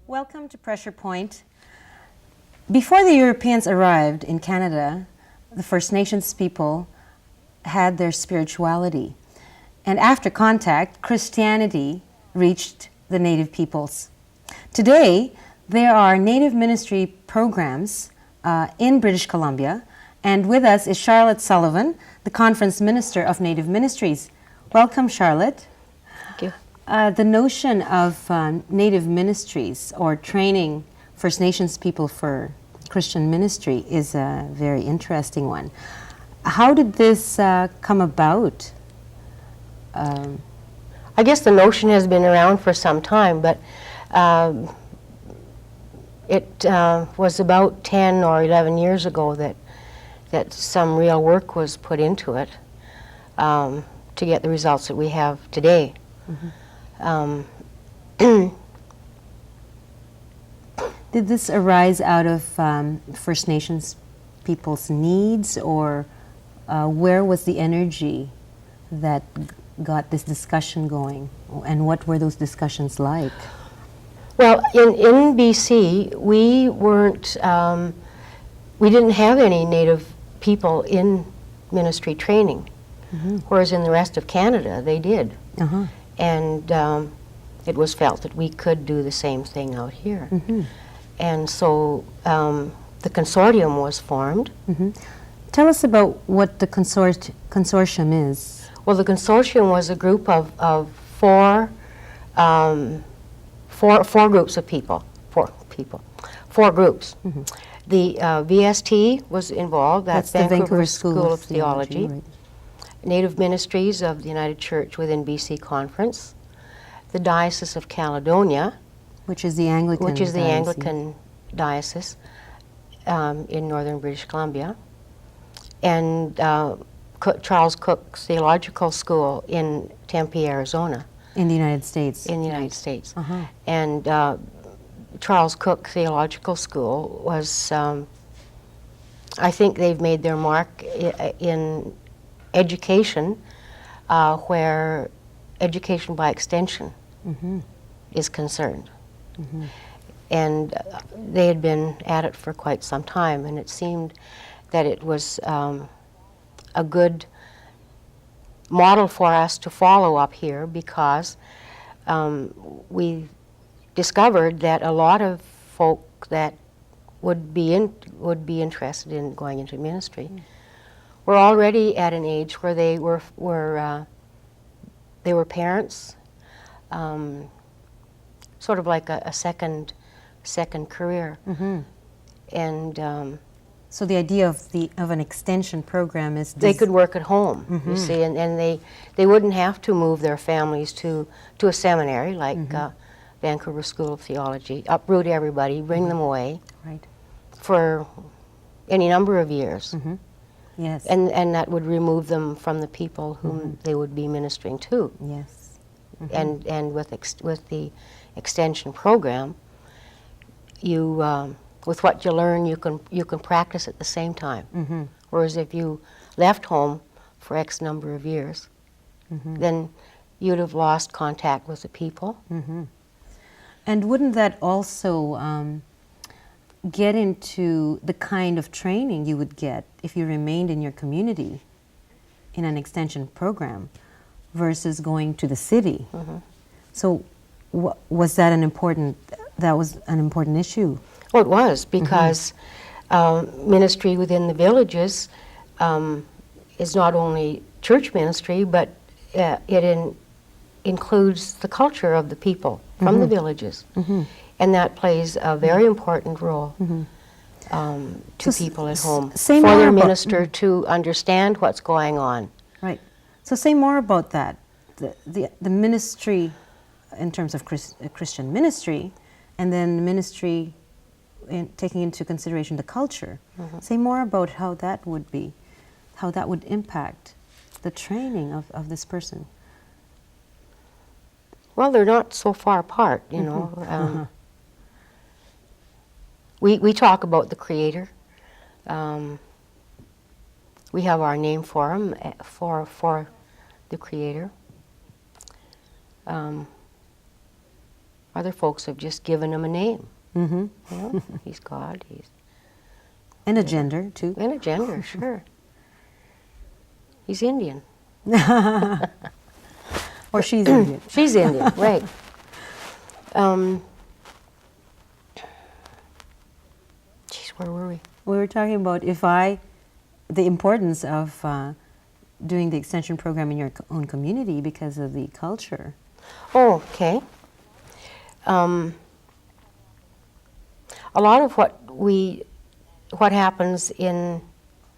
Welcome to Pressure Point. Before the Europeans arrived in Canada, the First Nations people had their spirituality. And after contact, Christianity reached the Native peoples. Today, there are Native ministry programs in British Columbia, and with us is Charlotte Sullivan, the Conference Minister of Native Ministries. Welcome, Charlotte. Thank you. The notion of Native ministries or training First Nations people for Christian ministry is a very interesting one. How did this come about? I guess the notion has been around for some time, but it was about 10 or 11 years ago that some real work was put into it to get the results that we have today. Mm-hmm. Did this arise out of First Nations people's needs, or where was the energy that got this discussion going, and what were those discussions like? Well, in BC, we didn't have any Native people in ministry training, mm-hmm. whereas in the rest of Canada, they did. Uh-huh. And it was felt that we could do the same thing out here. Mm-hmm. And so the consortium was formed. Mm-hmm. Tell us about what the consortium is. Well, the consortium was a group of four groups of people. Four groups. Mm-hmm. The VST was involved. That's Vancouver School of Theology. Right. Native Ministries of the United Church within BC Conference, the Diocese of Caledonia, which is the Anglican diocese in northern British Columbia, and Charles Cook's Theological School in Tempe, Arizona. In the United States. In the United States. Uh-huh. And Charles Cook Theological School was, I think they've made their mark in education, where education by extension mm-hmm. is concerned. Mm-hmm. And they had been at it for quite some time, and it seemed that it was a good model for us to follow up here, because we discovered that a lot of folk that would be interested in going into ministry were already at an age where they were parents, sort of like a second career, mm-hmm. and so the idea of an extension program is they could work at home, mm-hmm. you see, and they wouldn't have to move their families to a seminary like mm-hmm. Vancouver School of Theology, uproot everybody, bring mm-hmm. them away, right, for any number of years. Mm-hmm. Yes. And that would remove them from the people whom mm-hmm. they would be ministering to. Yes. Mm-hmm. And with the extension program, you with what you learn, you can practice at the same time. Mm-hmm. Whereas if you left home for X number of years, mm-hmm. then you'd have lost contact with the people. Mm-hmm. And wouldn't that also get into the kind of training you would get if you remained in your community in an extension program versus going to the city? Mm-hmm. So was that an important issue? Well, it was, because mm-hmm. Ministry within the villages is not only church ministry, but it includes the culture of the people from mm-hmm. the villages. Mm-hmm. And that plays a very important role to So people at home, say for more their about- minister to understand what's going on. Right. So say more about that. The ministry, in terms of Christian ministry, and then ministry taking into consideration the culture. Say more about how that would be, how that would impact the training of this person. Well, they're not so far apart, you know. We talk about the Creator. We have our name for him, for the Creator. Other folks have just given him a name. You know? He's God. He's And a gender, too. and a gender, sure. He's Indian. Or she's Indian. She's Indian, right. Geez, where were we? We were talking about the importance of doing the extension program in your own community because of the culture. Oh, okay. A lot of what happens in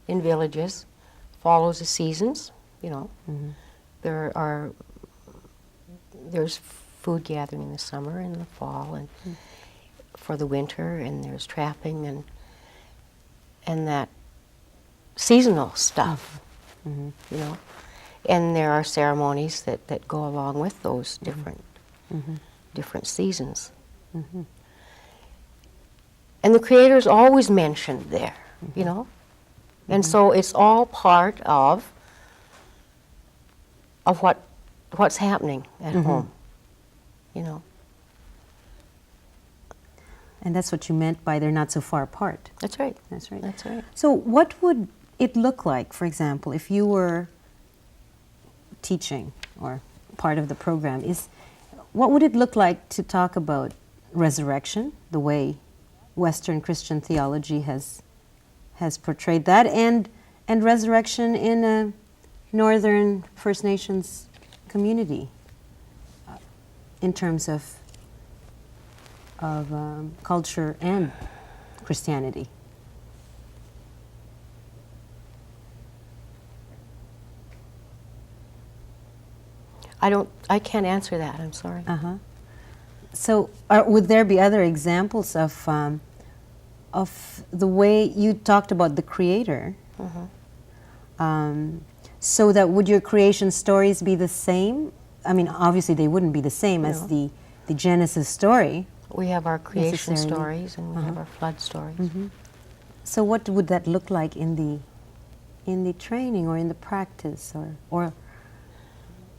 villages follows the seasons, you know. There's food gathering in the summer and the fall and for the winter, and there's trapping and that seasonal stuff, you know. And there are ceremonies that go along with those different seasons. And the Creator's always mentioned there, you know. And so it's all part of what's happening at home, you know. And that's what you meant by they're not so far apart. That's right. That's right. That's right. So what would it look like, for example, if you were teaching or part of the program? What would it look like to talk about resurrection, the way Western Christian theology has portrayed that, and resurrection in a Northern First Nations community in terms of culture and Christianity? I can't answer that, I'm sorry. So would there be other examples of the way you talked about the Creator? So that would your creation stories be the same? I mean, obviously they wouldn't be the same as the Genesis story. We have our creation Necessarily. stories and we have our flood stories. So what would that look like in the training or in the practice or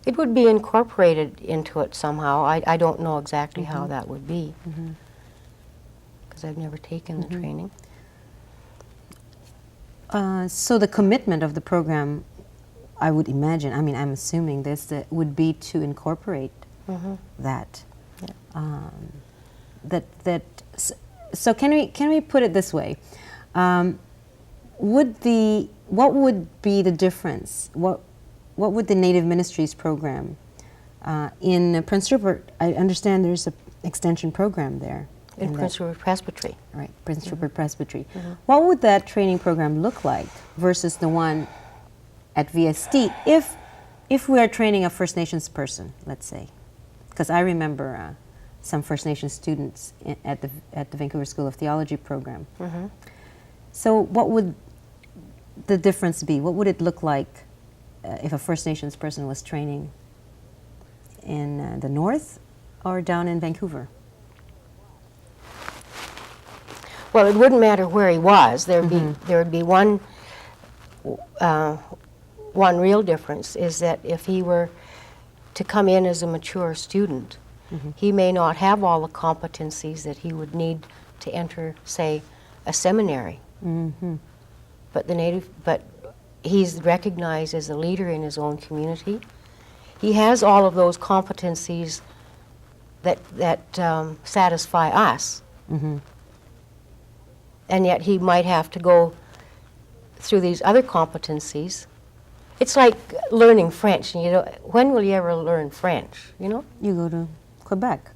It would be incorporated into it somehow. I don't know exactly how that would be, because I've never taken the training. So the commitment of the program, I would imagine, I mean, I'm assuming this, that would be to incorporate that. So can we put it this way? What would be the difference? What would the Native Ministries program in Prince Rupert? I understand there's an extension program there. In Prince Rupert Presbytery. Right, Prince Rupert Presbytery. What would that training program look like versus the one at VST if we are training a First Nations person, let's say? Because I remember some First Nations students at the Vancouver School of Theology program. So what would the difference be? What would it look like if a First Nations person was training in the north or down in Vancouver? Well, it wouldn't matter where he was. There would be one real difference, is that if he were to come in as a mature student, he may not have all the competencies that he would need to enter, say, a seminary. But he's recognized as a leader in his own community. He has all of those competencies that satisfy us. And yet he might have to go through these other competencies. It's like learning French. You know, when will you ever learn French? You know, You go to Quebec.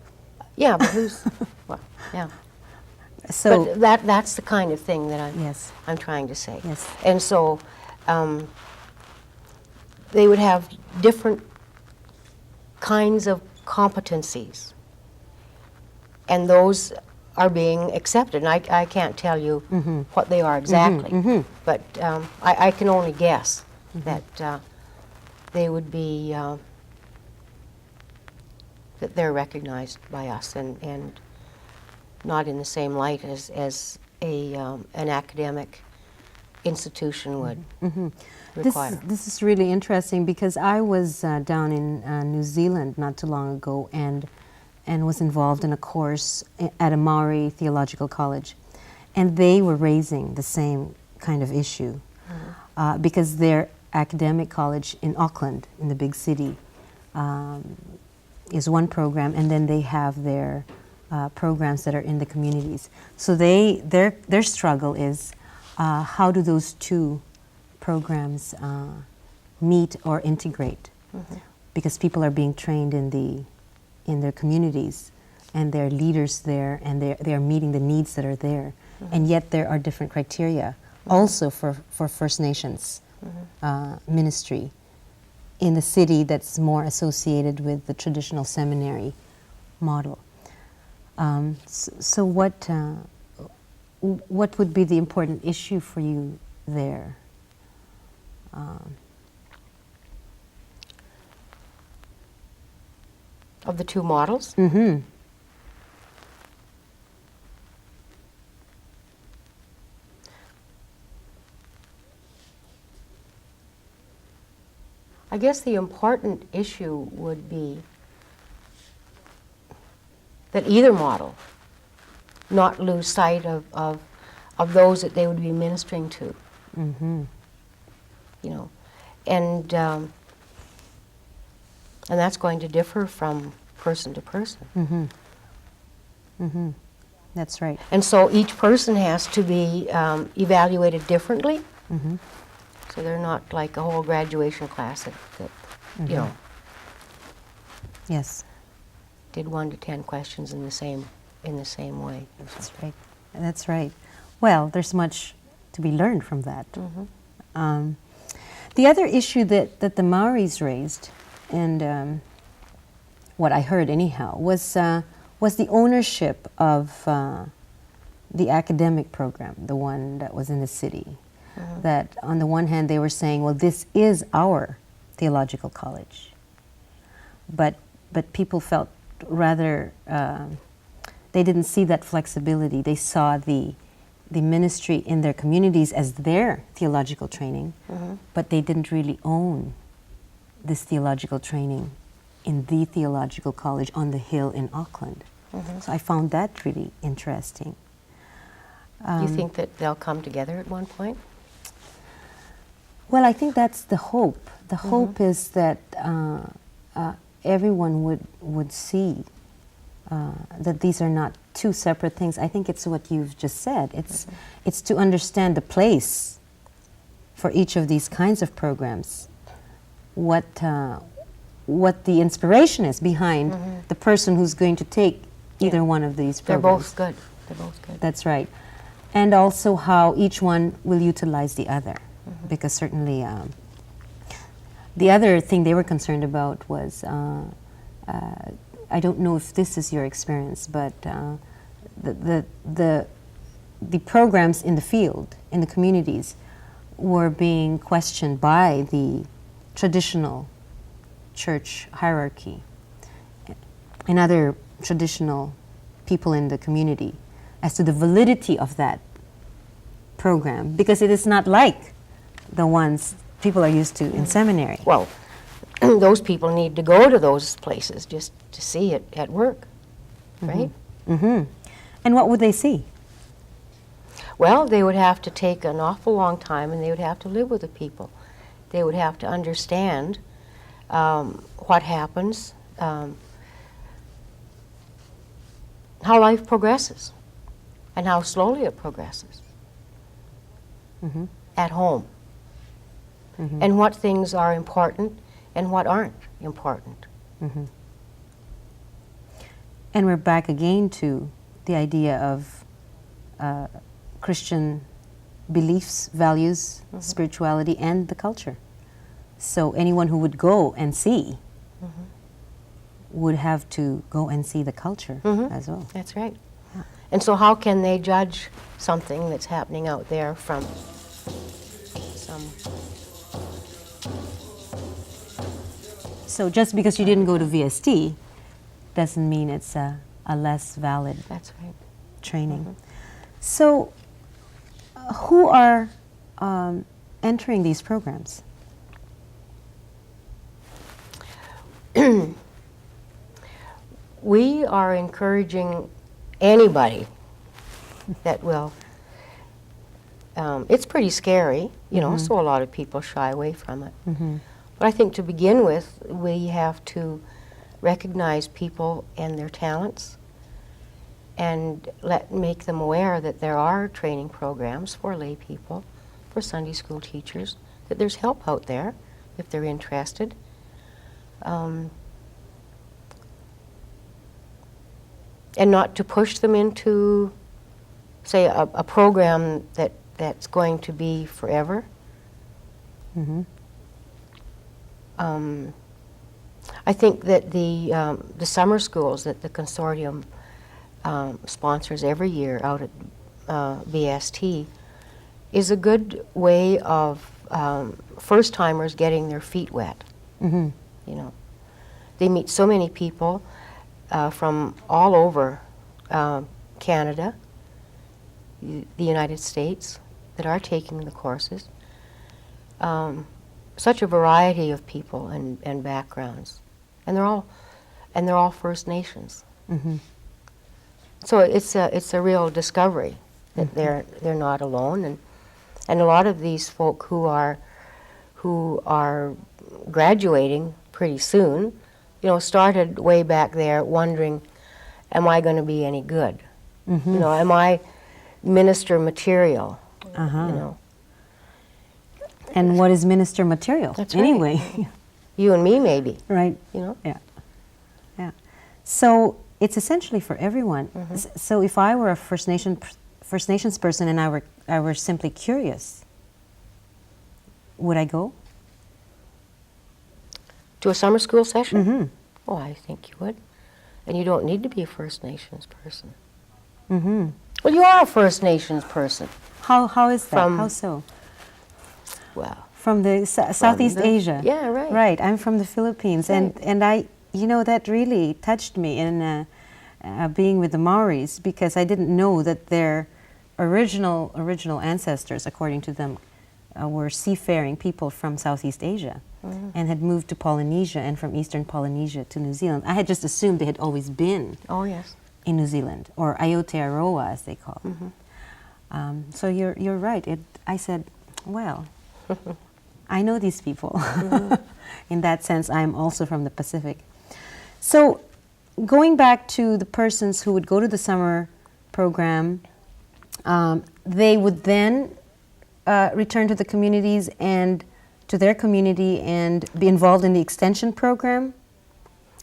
Yeah, but who's, well, yeah. So, But that's the kind of thing that yes, I'm trying to say. yes. And so they would have different kinds of competencies, and those are being accepted. And I can't tell you what they are exactly, but I can only guess that they would be, that they're recognized by us and not in the same light as an academic institution would require. This is really interesting because I was down in New Zealand not too long ago and was involved in a course at a Maori theological college, and they were raising the same kind of issue because their academic college in Auckland, in the big city, is one program, and then they have their programs that are in the communities. So their struggle is how do those two programs meet or integrate? Because people are being trained in their communities, and they're leaders there, and they are meeting the needs that are there, and yet there are different criteria also for First Nations ministry in the city that's more associated with the traditional seminary model. So what would be the important issue for you there? Of the two models? Mm-hmm. I guess the important issue would be that either model not lose sight of those that they would be ministering to. You know, and that's going to differ from person to person. That's right. And so each person has to be evaluated differently. So they're not like a whole graduation class that you know, Yes, did 1 to 10 questions in the same way. that's right. That's right. Well, there's much to be learned from that. The other issue that the Maoris raised, and what I heard anyhow, was the ownership of the academic program, the one that was in the city. That on the one hand they were saying, well, this is our theological college, but people felt rather they didn't see that flexibility. They saw the ministry in their communities as their theological training, but they didn't really own this theological training in the theological college on the hill in Auckland. So I found that really interesting. You think that they'll come together at one point? Well, I think that's the hope. The hope is that everyone would see that these are not two separate things. I think it's what you've just said. It's to understand the place for each of these kinds of programs, what the inspiration is behind the person who's going to take either one of these They're programs. both good. They're both good. That's right. And also how each one will utilize the other. Because certainly the other thing they were concerned about was, I don't know if this is your experience, but the programs in the field, in the communities, were being questioned by the traditional church hierarchy and other traditional people in the community as to the validity of that program, because it is not like the ones people are used to in seminary. Well, those people need to go to those places just to see it at work, right? And what would they see? Well, they would have to take an awful long time, and they would have to live with the people. They would have to understand what happens, how life progresses, and how slowly it progresses at home. And what things are important and what aren't important. And we're back again to the idea of Christian beliefs, values, spirituality, and the culture. So anyone who would go and see would have to go and see the culture as well. That's right. Yeah. And so how can they judge something that's happening out there from some... So just because you didn't go to VST doesn't mean it's a less valid That's right. training. So who are entering these programs? We are encouraging anybody that will. It's pretty scary, you know, so a lot of people shy away from it. But I think to begin with, we have to recognize people and their talents and make them aware that there are training programs for lay people, for Sunday school teachers, that there's help out there if they're interested. And not to push them into, say, a program that's going to be forever. I think that the summer schools that the consortium sponsors every year out at VST is a good way of first-timers getting their feet wet. You know, they meet so many people from all over Canada, the United States, that are taking the courses. Such a variety of people and backgrounds, and they're all First Nations. So it's a real discovery that they're not alone, and a lot of these folk who are graduating pretty soon, you know, started way back there wondering, am I going to be any good? You know, am I minister material? You know. And what is minister material? That's anyway. Right. You and me, maybe. Right. You know? Yeah. Yeah. So it's essentially for everyone. So if I were a First Nations person and I were simply curious, would I go? To a summer school session? Oh, I think you would. And you don't need to be a First Nations person. Well, you are a First Nations person. How is that? How so? Well, from the Southeast Asia. Yeah, right. Right. I'm from the Philippines, Right. and I, you know, that really touched me in being with the Maoris, because I didn't know that their original ancestors, according to them, were seafaring people from Southeast Asia and had moved to Polynesia, and from Eastern Polynesia to New Zealand. I had just assumed they had always been in New Zealand, or Aotearoa as they call it. So you're right. I said, well, I know these people. In that sense, I'm also from the Pacific. So going back to the persons who would go to the summer program, they would then return to the communities and to their community and be involved in the extension program?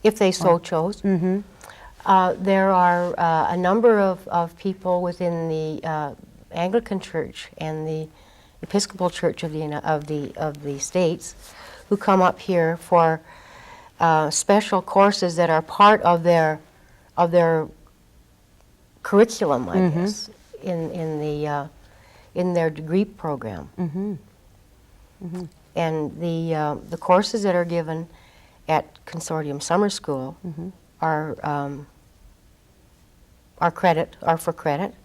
If they so chose. There are a number of people within the Anglican Church and the Episcopal Church of the States who come up here for special courses that are part of their curriculum, I guess, in their degree program. And the courses that are given at Consortium Summer School are for credit.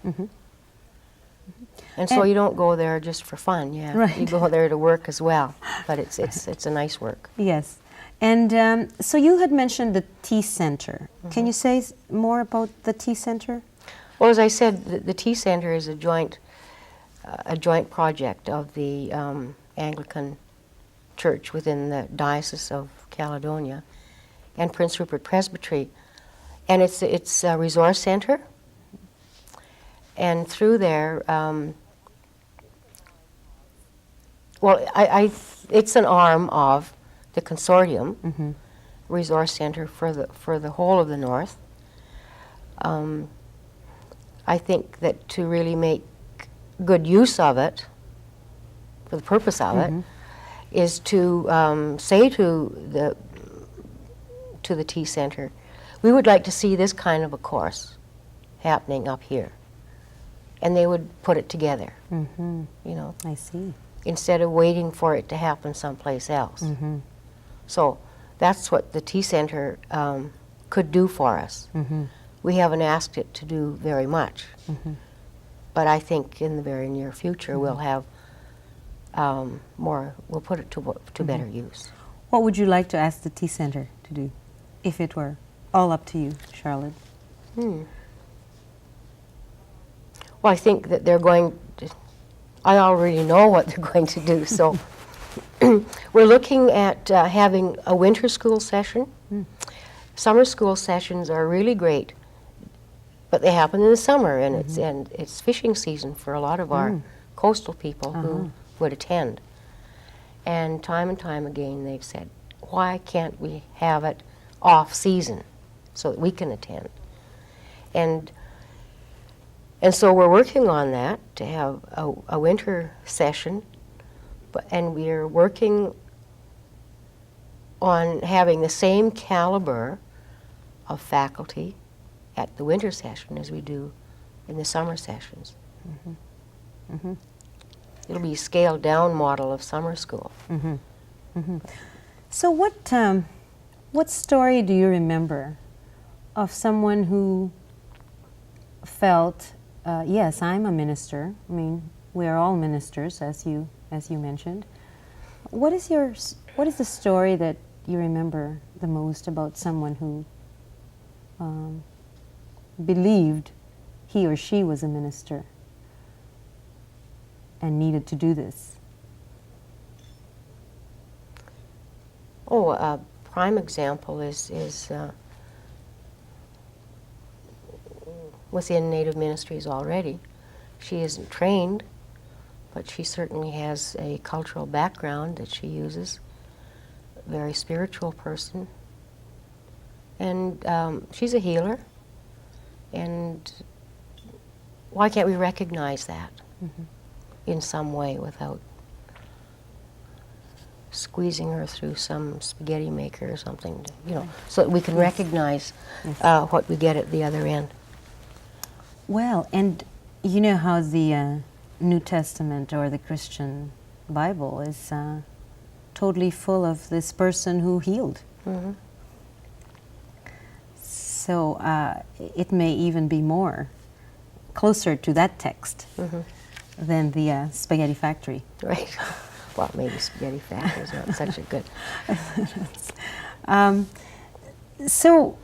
And so you don't go there just for fun, You go there to work as well, but it's a nice work. Yes. And so you had mentioned the Tea Center. Can you say more about the Tea Center? Well, as I said, the Tea Center is a joint project of the Anglican Church within the Diocese of Caledonia and Prince Rupert Presbytery. And it's a resource center. And through there, it's an arm of the consortium resource center for the whole of the North. I think that to really make good use of it, for the purpose of it, is to say to the Tea Center, we would like to see this kind of a course happening up here. And they would put it together, you know. I see. Instead of waiting for it to happen someplace else. So that's what the Tea Center could do for us. We haven't asked it to do very much, but I think in the very near future we'll have more, we'll put it to better use. What would you like to ask the Tea Center to do, if it were all up to you, Charlotte? Well, I think that they're going to, I already know what they're going to do, so we're looking at having a winter school session. Summer school sessions are really great, but they happen in the summer, and it's fishing season for a lot of our coastal people who would attend. And time again they've said, why can't we have it off season so that we can attend? And so we're working on that, to have a winter session, and we're working on having the same caliber of faculty at the winter session as we do in the summer sessions. It'll be a scaled down model of summer school. So what story do you remember of someone who felt, yes, I'm a minister. I mean, we are all ministers, as you mentioned. What is the story that you remember the most about someone who believed he or she was a minister and needed to do this? Oh, a prime example is within Native Ministries already. She isn't trained, but she certainly has a cultural background that she uses. A very spiritual person. And she's a healer. And why can't we recognize that in some way without squeezing her through some spaghetti maker or something, you know, so that we can recognize what we get at the other end. Well, and you know how the New Testament or the Christian Bible is totally full of this person who healed. So it may even be more closer to that text than the spaghetti factory. Right. Well, maybe spaghetti factory is not such a good... So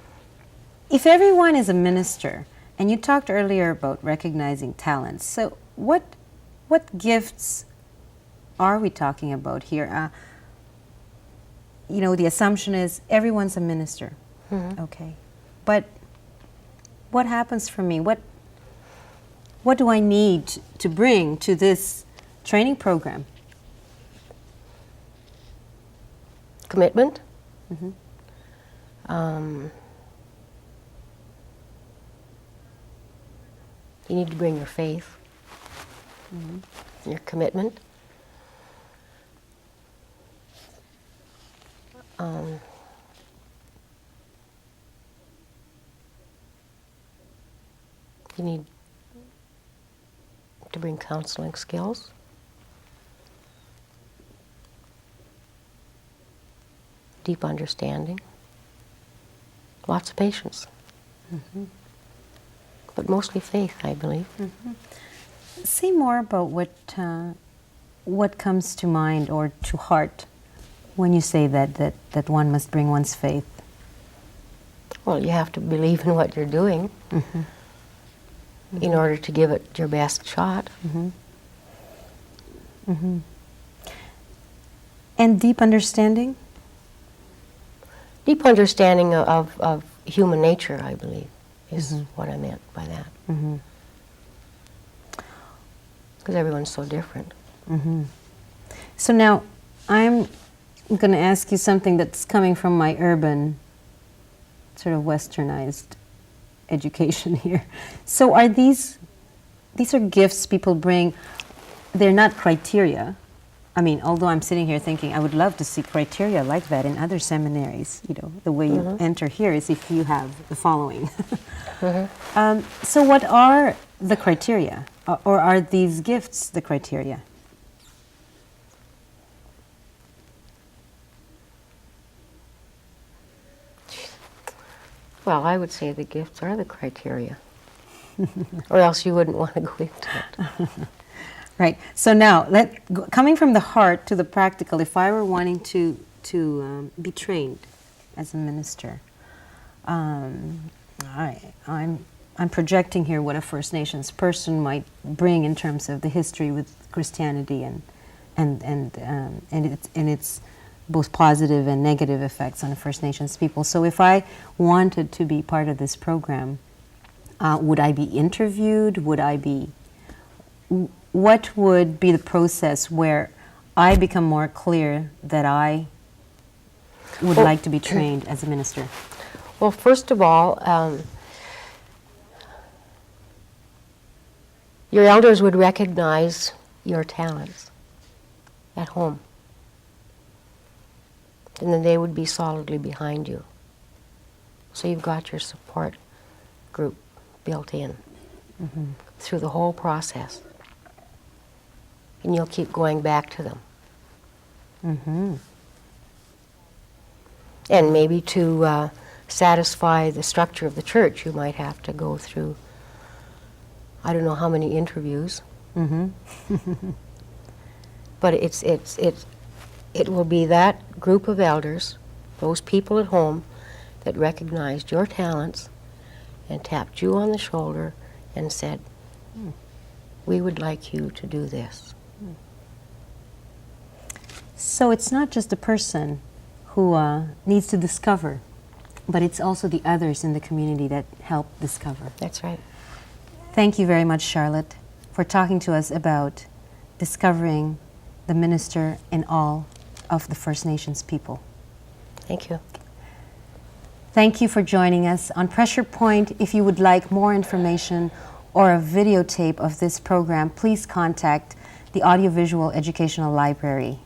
if everyone is a minister, and you talked earlier about recognizing talents, so what gifts are we talking about here? You know, the assumption is everyone's a minister. Okay. But what happens for me? What do I need to bring to this training program? Commitment. You need to bring your faith, your commitment. You need to bring counseling skills. Deep understanding. Lots of patience. But mostly faith, I believe. Say more about what comes to mind or to heart when you say that one must bring one's faith. Well, you have to believe in what you're doing in order to give it your best shot. And deep understanding? Deep understanding of human nature, I believe, is what I meant by that. Because everyone's so different. So now, I'm going to ask you something that's coming from my urban, sort of westernized education here. So are these are gifts people bring, they're not criteria. I mean, although I'm sitting here thinking I would love to see criteria like that in other seminaries, you know, the way you enter here is if you have the following. So what are the criteria? Or are these gifts the criteria? Well, I would say the gifts are the criteria, or else you wouldn't want to go into it. Right. So now, coming from the heart to the practical, if I were wanting to be trained as a minister, I'm projecting here what a First Nations person might bring in terms of the history with Christianity and its both positive and negative effects on the First Nations people. So if I wanted to be part of this program, would I be interviewed? What would be the process where I become more clear that I would like to be trained as a minister? Well, first of all, your elders would recognize your talents at home. And then they would be solidly behind you. So you've got your support group built in through the whole process. And you'll keep going back to them. And maybe to satisfy the structure of the church, you might have to go through, I don't know how many interviews. But it will be that group of elders, those people at home, that recognized your talents and tapped you on the shoulder and said, we would like you to do this. So it's not just the person who needs to discover, but it's also the others in the community that help discover. That's right. Thank you very much, Charlotte, for talking to us about discovering the minister in all of the First Nations people. Thank you. Thank you for joining us on Pressure Point. If you would like more information or a videotape of this program, please contact the Audiovisual Educational Library.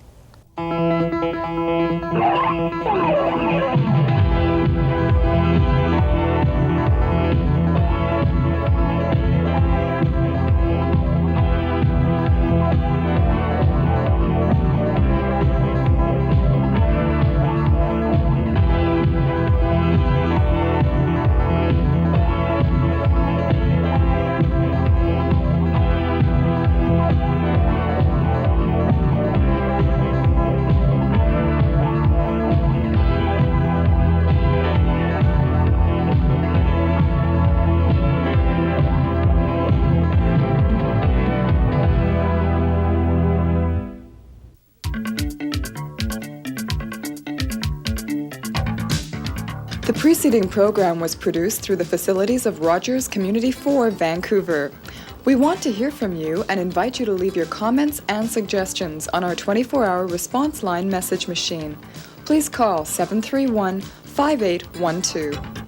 The preceding program was produced through the facilities of Rogers Community 4, Vancouver. We want to hear from you and invite you to leave your comments and suggestions on our 24-hour response line message machine. Please call 731-5812.